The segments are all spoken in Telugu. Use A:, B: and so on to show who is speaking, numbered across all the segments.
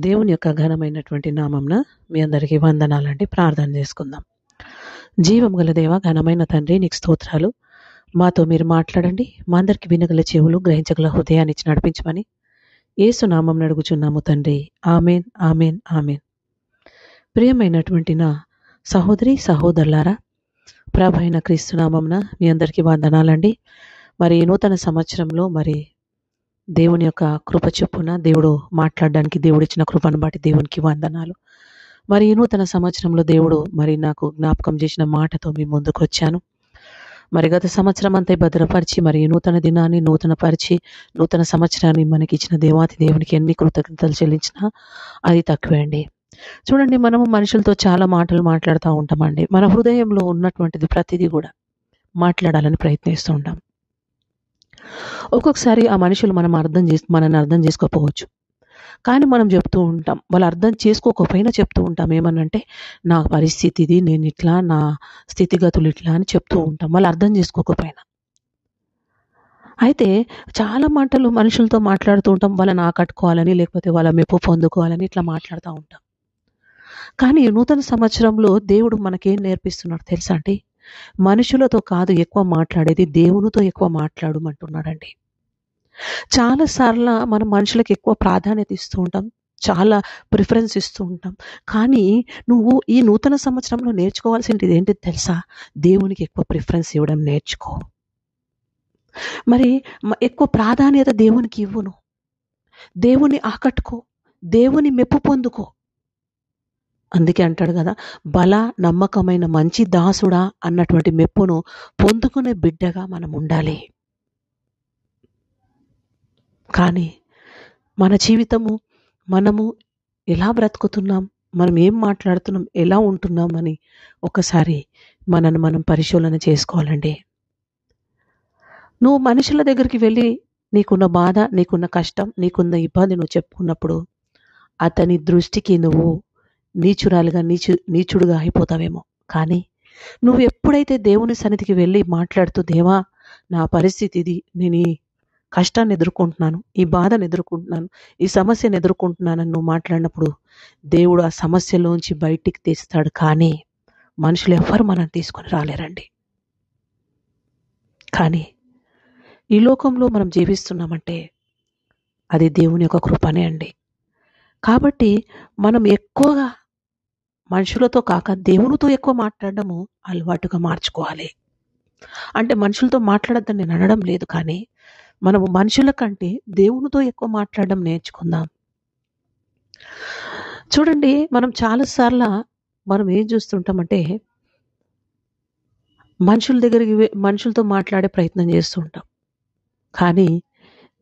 A: దేవుని యొక్క ఘనమైనటువంటి నామంన మీ అందరికీ వందనాలండి. ప్రార్థన చేసుకుందాం. జీవము గల దేవ, ఘనమైన తండ్రి, నీకు స్తోత్రాలు. మాతో మీరు మాట్లాడండి. మా అందరికి వినగల చెవులు, గ్రహించగల హృదయాన్ని ఇచ్చి నడిపించమని యేసు నామం అడుగుచున్నాము తండ్రి. Amen, amen, amen. ప్రియమైనటువంటి నా సహోదరి సహోదరులారా, ప్రభు అయిన క్రీస్తు నామంన మీ అందరికీ వందనాలండి. మరి ఈ నూతన సంవత్సరంలో మరి దేవుని యొక్క కృప చొప్పున దేవుడు మాట్లాడడానికి దేవుడు ఇచ్చిన కృపను బట్టి దేవునికి వందనాలు. మరి ఈ నూతన సంవత్సరంలో దేవుడు మరి నాకు జ్ఞాపకం చేసిన మాటతో మీ ముందుకు వచ్చాను. మరి గత సంవత్సరం అంతా భద్రపరిచి మరి ఈ నూతన దినాన్ని నూతనపరిచి నూతన సంవత్సరాన్ని మనకి ఇచ్చిన దేవాతి దేవునికి ఎన్ని కృతజ్ఞతలు చెల్లించినా అది తక్కువే అండి. చూడండి, మనము మనుషులతో చాలా మాటలు మాట్లాడుతూ ఉంటామండి. మన హృదయంలో ఉన్నటువంటిది ప్రతిదీ కూడా మాట్లాడాలని ప్రయత్నిస్తూ ఉంటాం. ఒక్కొక్కసారి ఆ మనుషులు మనల్ని అర్థం చేసుకోకపోవచ్చు. కానీ మనం చెప్తూ ఉంటాం, వాళ్ళు అర్థం చేసుకోకపోయినా చెప్తూ ఉంటాం. ఏమనంటే, నా పరిస్థితి ఇది, నేను ఇట్లా, నా స్థితిగతులు ఇట్లా అని చెప్తూ ఉంటాం, వాళ్ళు అర్థం చేసుకోకపోయినా. అయితే చాలా మాటలు మనుషులతో మాట్లాడుతూ ఉంటాం, వాళ్ళని ఆకట్టుకోవాలని, లేకపోతే వాళ్ళ మెప్పు పొందుకోవాలని ఇట్లా మాట్లాడుతూ ఉంటాం. కానీ ఈ నూతన సంవత్సరంలో దేవుడు మనకేం నేర్పిస్తున్నాడు తెలుసా అండి? మనుషులతో కాదు ఎక్కువ మాట్లాడేది, దేవునితో ఎక్కువ మాట్లాడమంటున్నాడండి. చాలాసార్లు మనం మనుషులకు ఎక్కువ ప్రాధాన్యత ఇస్తూ ఉంటాం, చాలా ప్రిఫరెన్స్ ఇస్తూ ఉంటాం. కానీ నువ్వు ఈ నూతన సంవత్సరంలో నేర్చుకోవాల్సింది ఏంటి తెలుసా? దేవునికి ఎక్కువ ప్రిఫరెన్స్ ఇవ్వడం నేర్చుకో. మరి ఎక్కువ ప్రాధాన్యత దేవునికి ఇవ్వును, దేవుని ఆకట్టుకో, దేవుని మెప్పు పొందుకో. అందుకే అంటాడు కదా, బల నమ్మకమైన మంచి దాసుడా అన్నటువంటి మెప్పును పొందుకునే బిడ్డగా మనం ఉండాలి. కానీ మన జీవితము, మనము ఎలా బ్రతుకుతున్నాం, మనం ఏం మాట్లాడుతున్నాం, ఎలా ఉంటున్నాం అని ఒకసారి మనను మనం పరిశీలన చేసుకోవాలండి. నువ్వు మనుషుల దగ్గరికి వెళ్ళి నీకున్న బాధ, నీకున్న కష్టం, నీకున్న ఇబ్బంది నువ్వు చెప్పుకున్నప్పుడు అతని దృష్టికి నువ్వు నీచుడుగా అయిపోతావేమో. కానీ నువ్వు ఎప్పుడైతే దేవుని సన్నిధికి వెళ్ళి మాట్లాడుతూ, దేవా నా పరిస్థితి ఇది, నేను ఈ కష్టాన్ని ఎదుర్కొంటున్నాను, ఈ బాధను ఎదుర్కొంటున్నాను, ఈ సమస్యను ఎదుర్కొంటున్నానని నువ్వు మాట్లాడినప్పుడు దేవుడు ఆ సమస్యలోంచి బయటికి తీస్తాడు. కానీ మనుషులు ఎవ్వరు మనం తీసుకొని రాలేరండి. కానీ ఈ లోకంలో మనం జీవిస్తున్నామంటే అది దేవుని యొక్క కృపనే అండి. కాబట్టి మనం ఎక్కువగా మనుషులతో కాక దేవునితో ఎక్కువ మాట్లాడడము అలవాటుగా మార్చుకోవాలి. అంటే మనుషులతో మాట్లాడద్దని నేను అనడం లేదు, కానీ మనము మనుషుల కంటే దేవునితో ఎక్కువ మాట్లాడడం నేర్చుకుందాం. చూడండి, మనం చాలాసార్లు మనం ఏం చూస్తుంటామంటే, మనుషులతో మాట్లాడే ప్రయత్నం చేస్తూ ఉంటాం, కానీ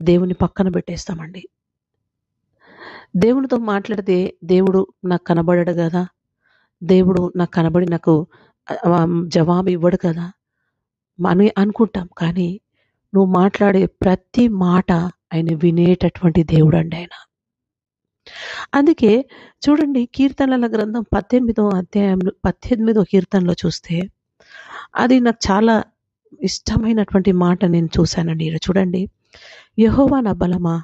A: దేవుని పక్కన పెట్టేస్తామండి. దేవునితో మాట్లాడితే దేవుడు నాకు కనబడడు కదా, దేవుడు నాకు కనబడి నాకు జవాబు ఇవ్వడు కదా అని అనుకుంటాం. కానీ నువ్వు మాట్లాడే ప్రతి మాట ఆయన వినేటటువంటి దేవుడు అండి ఆయన. అందుకే చూడండి, కీర్తనల గ్రంథం 18వ కీర్తనలో చూస్తే అది నాకు చాలా ఇష్టమైనటువంటి మాట నేను చూశానండి. చూడండి, యెహోవా నా బలమా,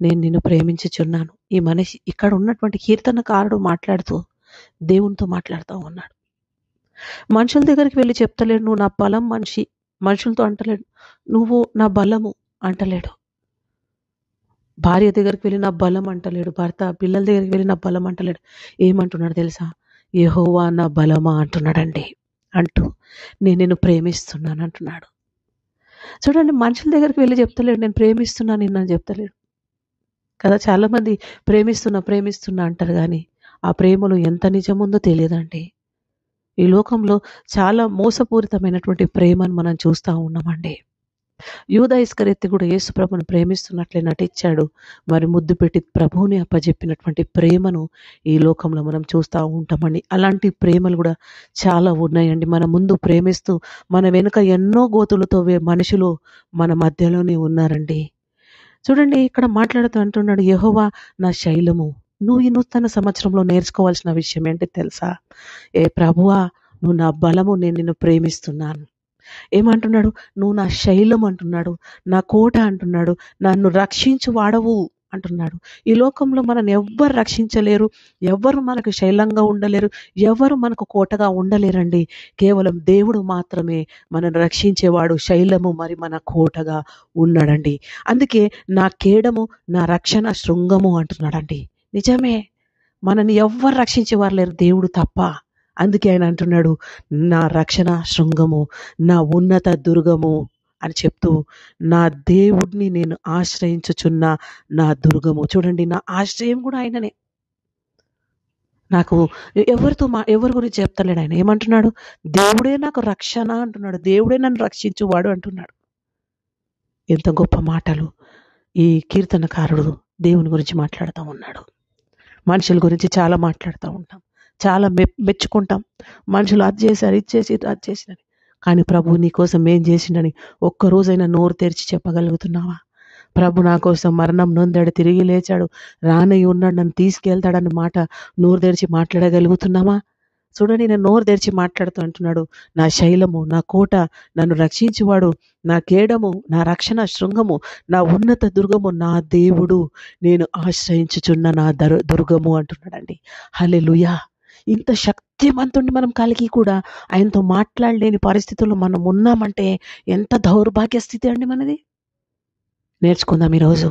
A: నేను నిన్ను ప్రేమించుచున్నాను. ఈ మనిషి ఇక్కడ ఉన్నటువంటి కీర్తనకారుడు మాట్లాడుతూ దేవునితో మాట్లాడుతూ ఉన్నాడు. మనుషుల దగ్గరికి వెళ్ళి చెప్తలేడు, నువ్వు నా బలం. మనుషులతో అంటలేడు, నువ్వు నా బలము అంటలేడు. భార్య దగ్గరికి వెళ్ళి నా బలం అంటలేడు, భర్త పిల్లల దగ్గరికి వెళ్ళి నా బలం అంటలేడు. ఏమంటున్నాడు తెలుసా? యెహోవా నా బలమా అంటున్నాడండి. అంటూ నేను నిన్ను ప్రేమిస్తున్నాను అంటున్నాడు. చూడండి, మనుషుల దగ్గరికి వెళ్ళి చెప్తలేడు, నేను ప్రేమిస్తున్నాను నిన్ను చెప్తలేడు కదా. చాలామంది ప్రేమిస్తున్నా అంటారు, కానీ ఆ ప్రేమలో ఎంత నిజముందో తెలియదండి. ఈ లోకంలో చాలా మోసపూరితమైనటువంటి ప్రేమను మనం చూస్తూ ఉన్నామండి. యూదా ఇస్కరియోతు కూడా యేసు ప్రభువును ప్రేమిస్తున్నట్లే నటించాడు. మరి ముద్దు పెట్టి ప్రభువుని అప్పజెప్పినటువంటి ప్రేమను ఈ లోకంలో మనం చూస్తూ ఉంటామండి. అలాంటి ప్రేమలు కూడా చాలా ఉన్నాయండి. మన ముందు ప్రేమిస్తూ మన వెనుక ఎన్నో గోతులతో మనుషులు మన మధ్యలోనే ఉన్నారండి. చూడండి, ఇక్కడ మాట్లాడుతూ అంటున్నాడు, యెహోవా నా శైలము. నువ్వు ఈ నూతన సంవత్సరంలో నేర్చుకోవాల్సిన విషయం ఏంటి తెలుసా? ఏ ప్రభువా, నువ్వు నా బలము, నేను నిన్ను ప్రేమిస్తున్నాను. ఏమంటున్నాడు? నువ్వు నా శైలం అంటున్నాడు, నా కోట అంటున్నాడు, నన్ను రక్షించు వాడవు అంటున్నాడు. ఈ లోకంలో మనల్ని ఎవ్వరు రక్షించలేరు, ఎవ్వరు మనకు శైలంగా ఉండలేరు, ఎవరు మనకు కోటగా ఉండలేరండి. కేవలం దేవుడు మాత్రమే మనల్ని రక్షించేవాడు, శైలము మరి మన కోటగా ఉన్నాడండి. అందుకే నా కేడము, నా రక్షణ శృంగము అంటున్నాడండి. నిజమే, మనని ఎవ్వరు రక్షించేవారు లేరు, దేవుడు తప్ప. అందుకే ఆయన అంటున్నాడు, నా రక్షణ శృంగము, నా ఉన్నత దుర్గము అని చెప్తూ, నా దేవుడిని నేను ఆశ్రయించుచున్న నా దుర్గము. చూడండి, నా ఆశ్రయం కూడా ఆయననే. నాకు ఎవరి గురించి చెప్తలేడు ఆయన. ఏమంటున్నాడు? దేవుడే నాకు రక్షణ అంటున్నాడు, దేవుడే నన్ను రక్షించువాడు అంటున్నాడు. ఎంత గొప్ప మాటలు! ఈ కీర్తనకారుడు దేవుని గురించి మాట్లాడుతూ ఉన్నాడు. మనుషుల గురించి చాలా మాట్లాడుతూ ఉంటాం, చాలా మెచ్చుకుంటాం. మనుషులు అది చేశారు, ఇది చేసి అది చేసినని. కానీ ప్రభు నీ కోసం ఏం చేసిండని ఒక్కరోజైనా నోరు తెరిచి చెప్పగలుగుతున్నావా? ప్రభు నా కోసం మరణం నొందాడు, తిరిగి లేచాడు, రానయ్య ఉన్నాడు, నన్ను తీసుకెళ్తాడన్న మాట నోరు తెరిచి మాట్లాడగలుగుతున్నామా? చూడండి, నేను నోరు తెరిచి మాట్లాడుతూ అంటున్నాడు, నా శైలము, నా కోట, నన్ను రక్షించువాడు, నా కేడము, నా రక్షణ శృంగము, నా ఉన్నత దుర్గము, నా దేవుడు, నేను ఆశ్రయించుచున్న నా దుర్గము అంటున్నాడండి. హల్లెలూయా! ఇంత శక్తిమంతుడిని మనం కలిగి కూడా ఆయనతో మాట్లాడలేని పరిస్థితుల్లో మనం ఉన్నామంటే ఎంత దౌర్భాగ్య స్థితి అండి మనది. నేర్చుకుందాం ఈరోజు.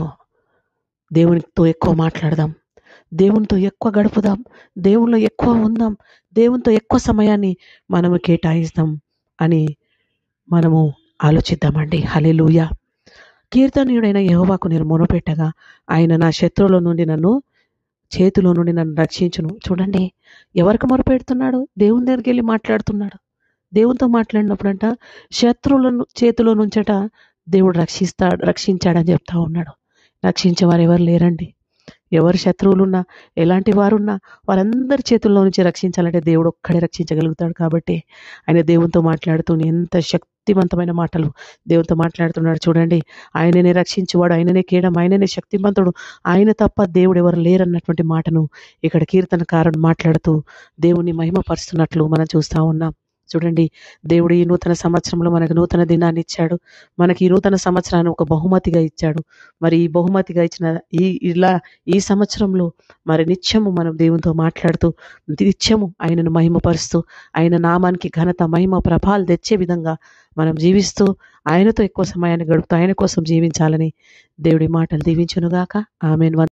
A: దేవునితో ఎక్కువ మాట్లాడదాం, దేవునితో ఎక్కువ గడుపుదాం, దేవునిలో ఎక్కువ ఉందాం, దేవునితో ఎక్కువ సమయాన్ని మనము కేటాయిస్తాం అని మనము ఆలోచిద్దామండి. హల్లెలూయా! కీర్తనీయుడైన యెహోవాకు నేను మొరపెట్టగా ఆయన నా శత్రువుల నుండి చేతిలో నుండి నన్ను రక్షించును. చూడండి, ఎవరికి మొరపెడుతున్నాడు? దేవుని దగ్గరికి వెళ్ళి మాట్లాడుతున్నాడు. దేవునితో మాట్లాడినప్పుడంట శత్రువులను చేతిలో నుంచట దేవుడు రక్షించాడని చెప్తా ఉన్నాడు. రక్షించేవారు ఎవరు లేరండి. ఎవరు శత్రువులున్నా, ఎలాంటి వారున్నా వారందరి చేతుల్లో నుంచి రక్షించాలంటే దేవుడు ఒక్కడే రక్షించగలుగుతాడు. కాబట్టి ఆయన దేవునితో మాట్లాడుతూ ఎంత శక్తివంతమైన మాటలు దేవునితో మాట్లాడుతున్నాడు. చూడండి, ఆయననే రక్షించేవాడు, ఆయననే కేడం, ఆయననే శక్తివంతుడు, ఆయన తప్ప దేవుడు ఎవరు లేరన్నటువంటి మాటను ఇక్కడ కీర్తనకారుడు మాట్లాడుతూ దేవుని మహిమపరుస్తున్నట్లు మనం చూస్తూ ఉన్నాం. చూడండి, దేవుడు ఈ నూతన సంవత్సరంలో మనకు నూతన దినాన్ని ఇచ్చాడు. మనకి ఈ నూతన సంవత్సరాన్ని ఒక బహుమతిగా ఇచ్చాడు. మరి ఈ బహుమతిగా ఇచ్చిన ఈ సంవత్సరంలో మరి నిత్యము మనం దేవునితో మాట్లాడుతూ, నిత్యము ఆయనను మహిమపరుస్తూ, ఆయన నామానికి ఘనత, మహిమ, ప్రభావాలు తెచ్చే విధంగా మనం జీవిస్తూ ఆయనతో ఎక్కువ సమయాన్ని గడుపుతూ ఆయన కోసం జీవించాలని దేవుడి మాటలు దీవించునుగాక. ఆమేన్.